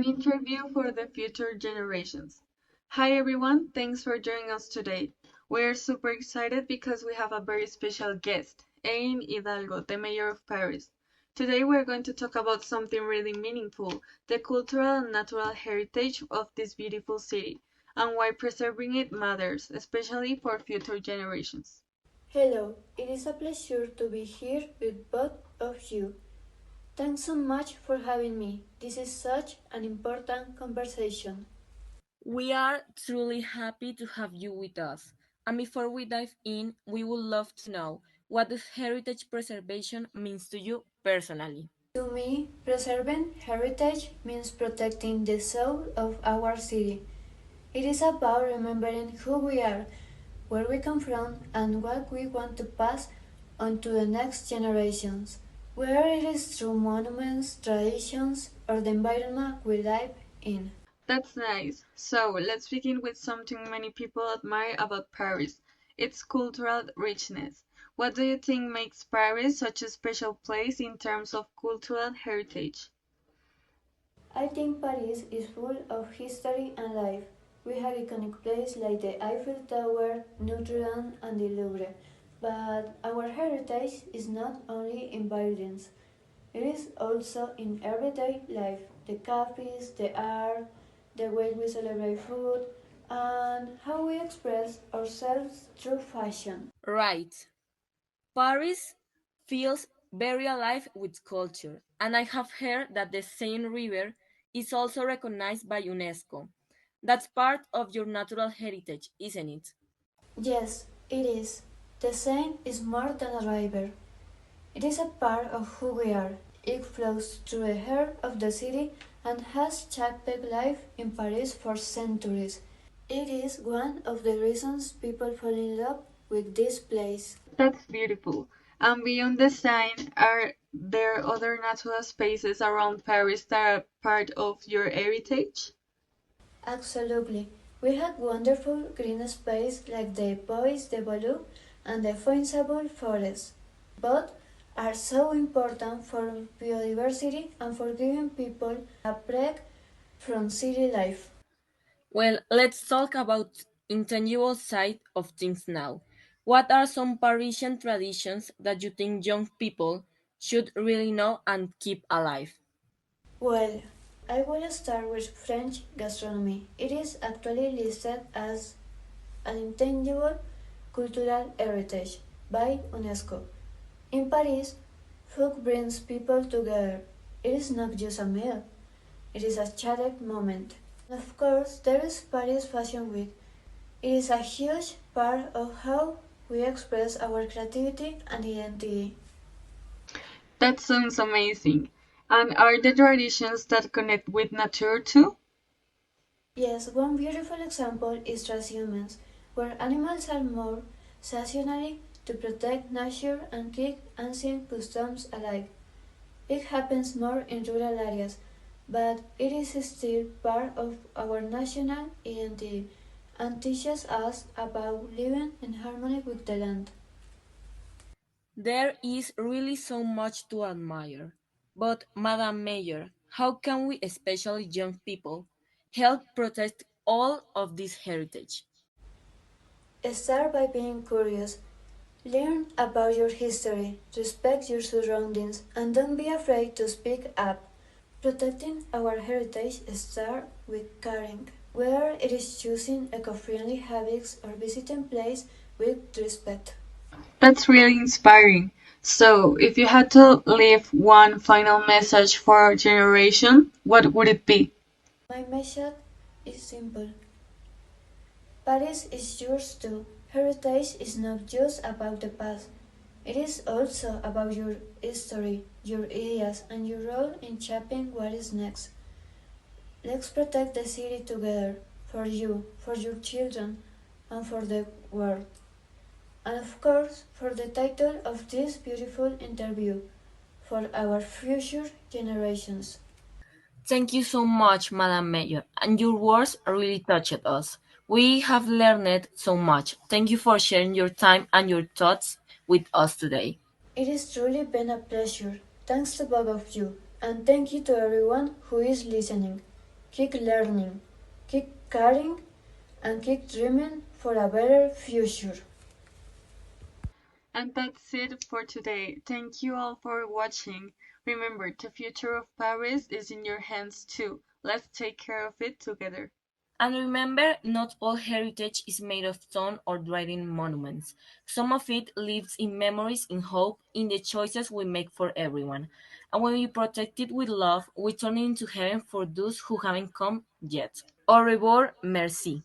an interview for the future generations. Hi everyone, thanks for joining us today. We're super excited because we have a very special guest, Anne Hidalgo, the mayor of Paris. Today we're going to talk about something really meaningful, the cultural and natural heritage of this beautiful city, and why preserving it matters, especially for future generations. Hello, it is a pleasure to be here with both of you. Thanks so much for having me. This is such an important conversation. We are truly happy to have you with us. And before we dive in, we would love to know what does heritage preservation means to you personally. To me, preserving heritage means protecting the soul of our city. It is about remembering who we are, where we come from, and what we want to pass on to the next generations. Whether it is through monuments, traditions, or the environment we live in. That's nice. So let's begin with something many people admire about Paris, its cultural richness. What do you think makes Paris such a special place in terms of cultural heritage? I think Paris is full of history and life. We have iconic places like the Eiffel Tower, Notre Dame, and the Louvre. But our heritage is not only in buildings, it is also in everyday life. The cafes, the art, the way we celebrate food, and how we express ourselves through fashion. Right. Paris feels very alive with culture, and I have heard that the Seine River is also recognized by UNESCO. That's part of your natural heritage, isn't it? Yes, it is. The Seine is more than a river. It is a part of who we are. It flows through the heart of the city and has shaped life in Paris for centuries. It is one of the reasons people fall in love with this place. That's beautiful. And beyond the Seine, are there other natural spaces around Paris that are part of your heritage? Absolutely. We had wonderful green space like the Bois de Boulogne and the Foinsable Forest. Both are so important for biodiversity and for giving people a break from city life. Well, let's talk about intangible side of things now. What are some Parisian traditions that you think young people should really know and keep alive? Well, I will start with French gastronomy. It is actually listed as an intangible cultural heritage by UNESCO. In Paris, food brings people together. It is not just a meal, it is a shared moment. Of course, there is Paris Fashion Week. It is a huge part of how we express our creativity and identity. That sounds amazing. And are there traditions that connect with nature too? Yes, one beautiful example is transhumance, where animals are more stationary to protect nature and keep ancient customs alive. It happens more in rural areas, but it is still part of our national identity and teaches us about living in harmony with the land. There is really so much to admire. But, Madam Mayor, how can we, especially young people, help protect all of this heritage? Start by being curious. Learn about your history, respect your surroundings, and don't be afraid to speak up. Protecting our heritage starts with caring, whether it is choosing eco-friendly habits or visiting places with respect. That's really inspiring. So, if you had to leave one final message for our generation, what would it be? My message is simple. Paris is yours too. Heritage is not just about the past. It is also about your history, your ideas, and your role in shaping what is next. Let's protect the city together, for you, for your children, and for the world. And of course, for the title of this beautiful interview, for our future generations. Thank you so much, Madam Mayor, and your words really touched us. We have learned so much. Thank you for sharing your time and your thoughts with us today. It has truly been a pleasure. Thanks to both of you, and thank you to everyone who is listening. keep learning, keep caring, and keep dreaming for a better future. And that's it for today. Thank you all for watching. Remember, the future of Paris is in your hands too. Let's take care of it together. And remember, not all heritage is made of stone or writing monuments. Some of it lives in memories, in hope, in the choices we make for everyone. And when we protect it with love, we turn it into heaven for those who haven't come yet. Au revoir, merci.